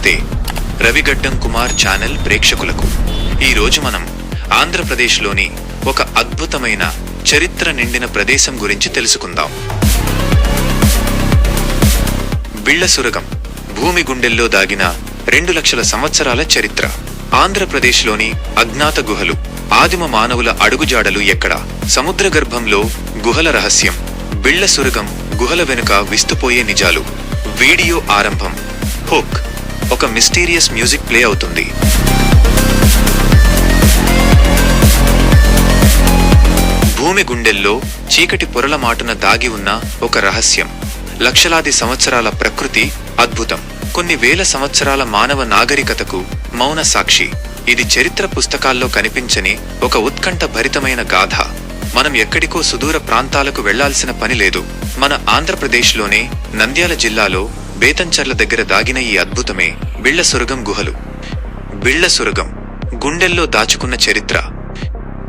నమస్తే రవిగడ్డం కుమార్ ఛానల్ ప్రేక్షకులకు ఈరోజు మనం ఆంధ్రప్రదేశ్లోని ఒక అద్భుతమైన చరిత్ర నిండిన ప్రదేశం గురించి తెలుసుకుందాం. బిళ్ళసురగం భూమి గుండెల్లో దాగిన 2 లక్షల సంవత్సరాల చరిత్ర. ఆంధ్రప్రదేశ్లోని అజ్ఞాత గుహలు, ఆదిమ మానవుల అడుగుజాడలు ఎక్కడ, సముద్ర గర్భంలో గుహల రహస్యం, బిళ్ళసురగం గుహల వెనుక విస్తుపోయే నిజాలు. వీడియో ఆరంభం. హుక్ ఒక మిస్టీరియస్ మ్యూజిక్ ప్లే అవుతుంది. భూమి గుండెల్లో చీకటి పొరల మాటున దాగి ఉన్న ఒక రహస్యం. లక్షలాది సంవత్సరాల ప్రకృతి అద్భుతం, కొన్ని వేల సంవత్సరాల మానవ నాగరికతకు మౌన సాక్షి. ఇది చరిత్ర పుస్తకాల్లో కనిపించని ఒక ఉత్కంఠ భరితమైన గాథ. మనం ఎక్కడికో సుదూర ప్రాంతాలకు వెళ్లాల్సిన పని లేదు. మన ఆంధ్రప్రదేశ్లోనే నంద్యాల జిల్లాలో బేతంచర్ల దగ్గర దాగిన ఈ అద్భుతమే బిళ్ళసురగం గుహలు. బిళ్ళసురగం గుండెల్లో దాచుకున్న చరిత్ర.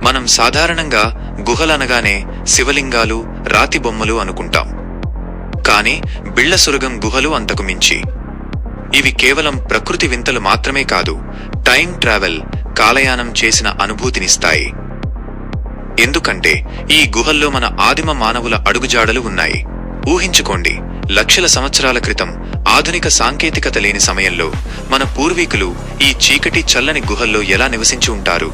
మనం సాధారణంగా గుహలనగానే శివలింగాలు, రాతి బొమ్మలు అనుకుంటాం. కానీ బిళ్ళసురగం గుహలు అంతకు మించి. ఇవి కేవలం ప్రకృతి వింతలు మాత్రమే కాదు, టైం ట్రావెల్, కాలయానం చేసిన అనుభూతినిస్తాయి. ఎందుకంటే ఈ గుహల్లో మన ఆదిమ మానవుల అడుగుజాడలు ఉన్నాయి. ఊహించుకోండి, లక్షల సంవత్సరాల క్రితం ఆధునిక సాంకేతికత లేని సమయంలో మన పూర్వీకులు ఈ చీకటి చల్లని గుహల్లో ఎలా నివసించి ఉంటారు.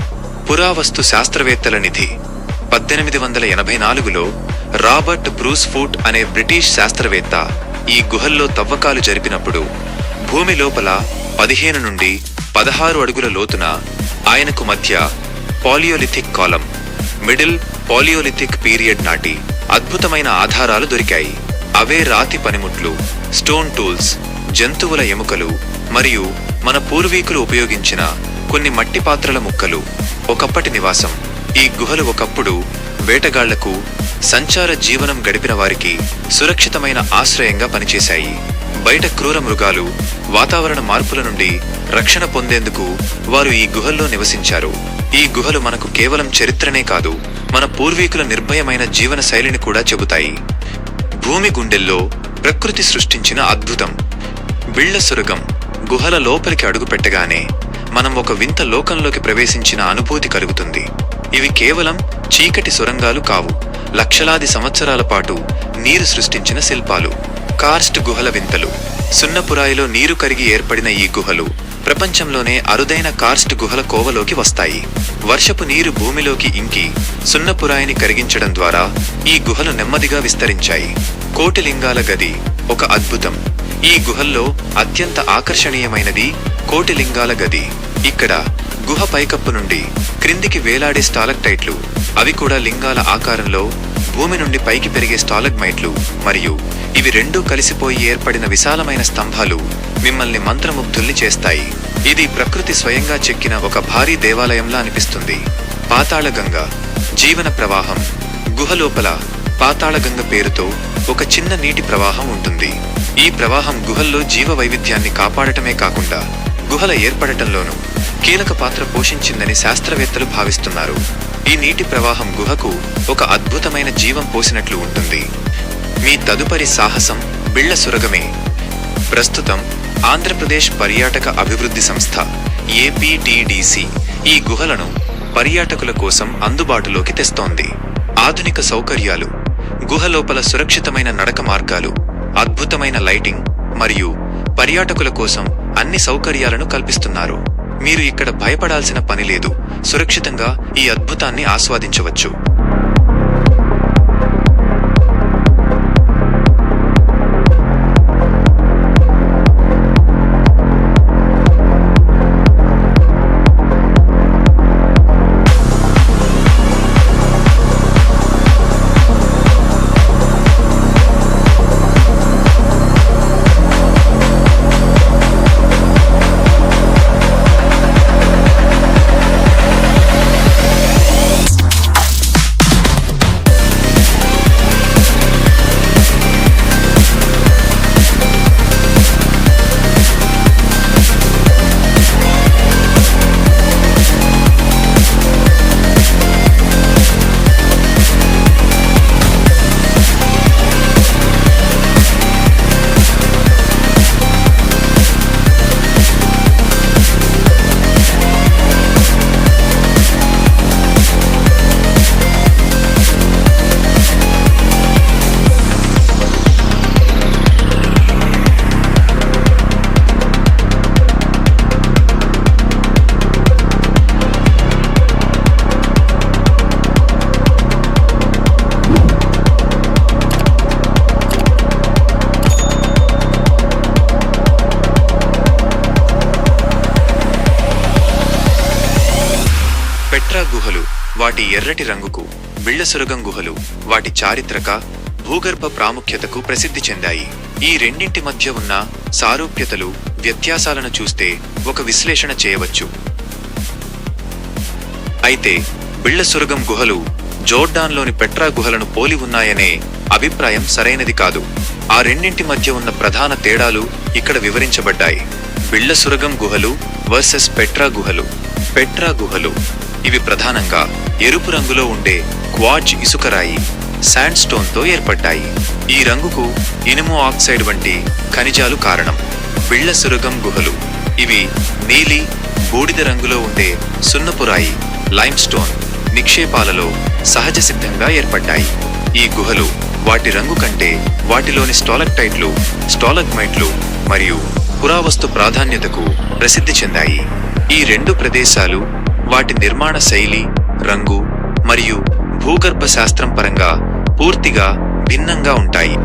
పురావస్తు శాస్త్రవేత్తల నిధి. 1884లో రాబర్ట్ బ్రూస్ ఫూట్ అనే బ్రిటిష్ శాస్త్రవేత్త ఈ గుహల్లో తవ్వకాలు జరిపినప్పుడు భూమి లోపల 15 నుండి 16 అడుగుల లోతున ఆయనకు మధ్య పాలియోలిథిక్ కాలం, మిడిల్ పాలియోలిథిక్ పీరియడ్ నాటి అద్భుతమైన ఆధారాలు దొరికాయి. అవే రాతి పనిముట్లు, స్టోన్ టూల్స్, జంతువుల ఎముకలు మరియు మన పూర్వీకులు ఉపయోగించిన కొన్ని మట్టి పాత్రల ముక్కలు. ఒకప్పటి నివాసం. ఈ గుహలు ఒకప్పుడు వేటగాళ్లకు, సంచార జీవనం గడిపిన వారికి సురక్షితమైన ఆశ్రయంగా పనిచేశాయి. బయట క్రూర మృగాలు, వాతావరణ మార్పుల నుండి రక్షణ పొందేందుకు వారు ఈ గుహల్లో నివసించారు. ఈ గుహలు మనకు కేవలం చరిత్రనే కాదు, మన పూర్వీకుల నిర్భయమైన జీవన శైలిని కూడా చెబుతాయి. భూమి గుండెల్లో ప్రకృతి సృష్టించిన అద్భుతం. బిళ్ళసురగం గుహల లోపలికి అడుగుపెట్టగానే మనం ఒక వింత లోకంలోకి ప్రవేశించిన అనుభూతి కలుగుతుంది. ఇవి కేవలం చీకటి సొరంగాలు కావు, లక్షలాది సంవత్సరాల పాటు నీరు సృష్టించిన శిల్పాలు. కార్స్ట్ గుహల వింతలు. సున్నపురాయిలో నీరు కరిగి ఏర్పడిన ఈ గుహలు ప్రపంచంలోనే అరుదైన కార్స్ట్ గుహల కోవలోకి వస్తాయి. వర్షపు నీరు భూమిలోకి ఇంకి సున్నపురాయిని కరిగించడం ద్వారా ఈ గుహలు నెమ్మదిగా విస్తరించాయి. కోటిలింగాల గది ఒక అద్భుతం. ఈ గుహల్లో అత్యంత ఆకర్షణీయమైనది కోటిలింగాల గది. ఇక్కడ గుహ పైకప్పు నుండి క్రిందికి వేలాడే స్టాలక్టైట్లు, అవి కూడా లింగాల ఆకారంలో, భూమి నుండి పైకి పెరిగే స్టాలగ్మైట్లు, మరియు ఇవి రెండూ కలిసిపోయి ఏర్పడిన విశాలమైన స్తంభాలు మిమ్మల్ని మంత్రముగ్ధుల్ని చేస్తాయి. ఇది ప్రకృతి స్వయంగా చెక్కిన ఒక భారీ దేవాలయంలా అనిపిస్తుంది. పాతాళగంగ జీవన ప్రవాహం. గుహ లోపల పాతాళగంగ పేరుతో ఒక చిన్న నీటి ప్రవాహం ఉంటుంది. ఈ ప్రవాహం గుహల్లో జీవ వైవిధ్యాన్ని కాపాడటమే కాకుండా గుహల ఏర్పడటంలోనూ కీలక పాత్ర పోషించిందని శాస్త్రవేత్తలు భావిస్తున్నారు. ఈ నీటి ప్రవాహం గుహకు ఒక అద్భుతమైన జీవం పోసినట్లు ఉంటుంది. మీ తదుపరి సాహసం బిళ్ళసురగమే. ప్రస్తుతం ఆంధ్రప్రదేశ్ పర్యాటక అభివృద్ధి సంస్థ ఏపీటీడీసీ ఈ గుహలను పర్యాటకుల కోసం అందుబాటులోకి తెస్తోంది. ఆధునిక సౌకర్యాలు, గుహ లోపల సురక్షితమైన నడక మార్గాలు, అద్భుతమైన లైటింగ్ మరియు పర్యాటకుల కోసం అన్ని సౌకర్యాలను కల్పిస్తున్నారు. మీరు ఇక్కడ భయపడాల్సిన పని లేదు, సురక్షితంగా ఈ అద్భుతాన్ని ఆస్వాదించవచ్చు. వాటి ఎర్రటి రంగుకు బిళ్లసొరగం గుహలు వాటి చారిత్రక భూగర్భ ప్రాముఖ్యతకు ప్రసిద్ధి చెందాయి. ఈ రెండింటి మధ్య ఉన్న సారూప్యతలు, వ్యత్యాసాలను చూస్తే ఒక విశ్లేషణ చేయవచ్చు. అయితే బిళ్లసొరగం గుహలు జోర్డాన్లోని పెట్రా గుహలను పోలి ఉన్నాయనే అభిప్రాయం సరైనది కాదు. ఆ రెండింటి మధ్య ఉన్న ప్రధాన తేడాలు ఇక్కడ వివరించబడ్డాయి. బిళ్లసొరగం గుహలు వర్సెస్ పెట్రా గుహలు. పెట్రా గుహలు ఇవి ప్రధానంగా ఎరుపు రంగులో ఉండే క్వార్ట్జ్ ఇసుకరాయి శాండ్ స్టోన్ తో ఏర్పడ్డాయి. ఈ రంగుకు ఇనుము ఆక్సైడ్ వంటి ఖనిజాలు కారణం. బిళ్లసొరగం గుహలు ఇవి నీలి, బూడిద రంగులో ఉండే సున్నపురాయి లైమ్ స్టోన్ నిక్షేపాలలో సహజ సిద్ధంగా ఏర్పడ్డాయి. ఈ గుహలు వాటి రంగు కంటే వాటిలోని స్టాలక్టైట్లు, స్టాలగ్మైట్లు మరియు పురావస్తు ప్రాధాన్యతకు ప్రసిద్ధి చెందాయి. ఈ రెండు ప్రదేశాలు వాటి నిర్మాణ శైలి, రంగు మరియు భూగర్భ శాస్త్రం పరంగా పూర్తిగా భిన్నంగా ఉంటాయి.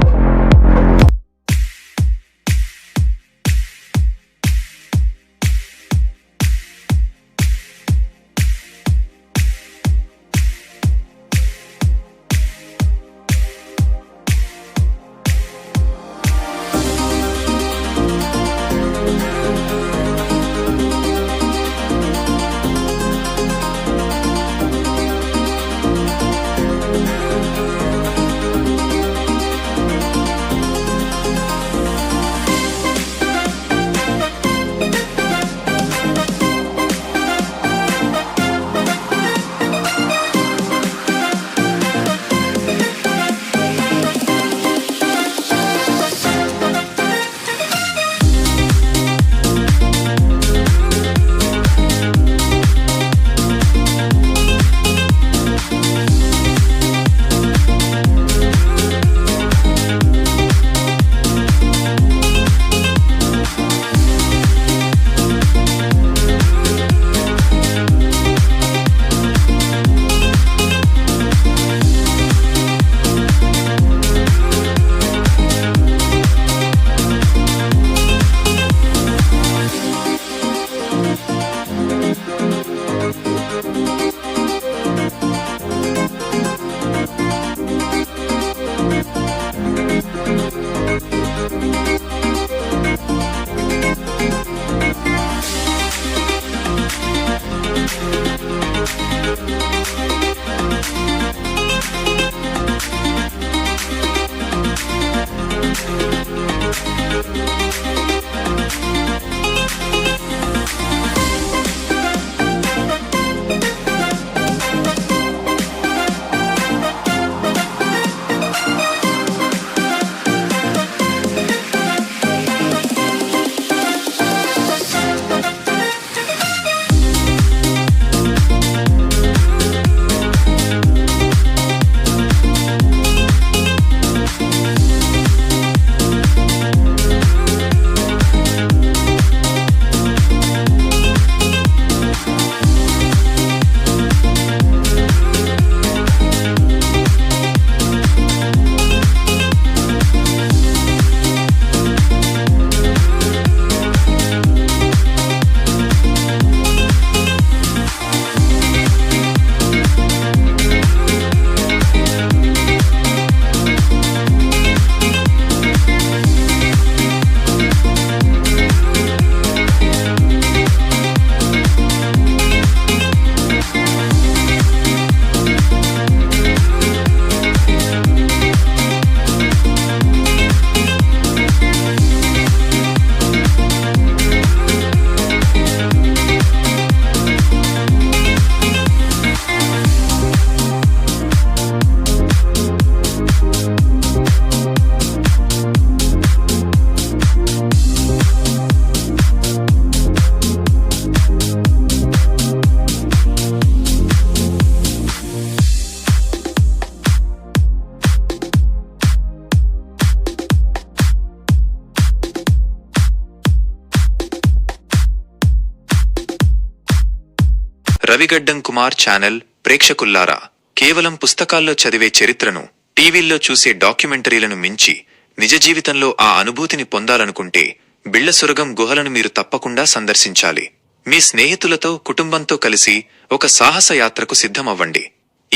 రవిగడ్డం కుమార్ ఛానల్ ప్రేక్షకుల్లారా, కేవలం పుస్తకాల్లో చదివే చరిత్రను, టీవీల్లో చూసే డాక్యుమెంటరీలను మించి నిజ జీవితంలో ఆ అనుభూతిని పొందాలనుకుంటే బిళ్లసొరగం గుహలను మీరు తప్పకుండా సందర్శించాలి. మీ స్నేహితులతో, కుటుంబంతో కలిసి ఒక సాహస యాత్రకు సిద్ధమవ్వండి.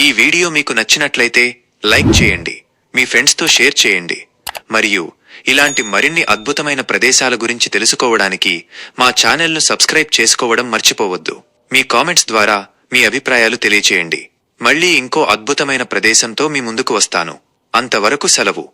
ఈ వీడియో మీకు నచ్చినట్లయితే లైక్ చేయండి, మీ ఫ్రెండ్స్తో షేర్ చేయండి, మరియు ఇలాంటి మరిన్ని అద్భుతమైన ప్రదేశాల గురించి తెలుసుకోవడానికి మా ఛానల్ను సబ్స్క్రైబ్ చేసుకోవడం మర్చిపోవద్దు. మీ కామెంట్స్ ద్వారా మీ అభిప్రాయాలు తెలియచేయండి. మళ్ళీ ఇంకో అద్భుతమైన ప్రదేశంతో మీ ముందుకు వస్తాను. అంతవరకు సెలవు.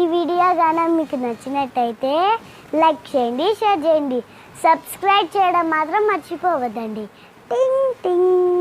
ఈ వీడియో గాన మీకు నచ్చినట్టయితే లైక్ చేయండి, షేర్ చేయండి, సబ్స్క్రైబ్ చేయడం మాత్రం మర్చిపోవద్దండి. టింగ్ టింగ్.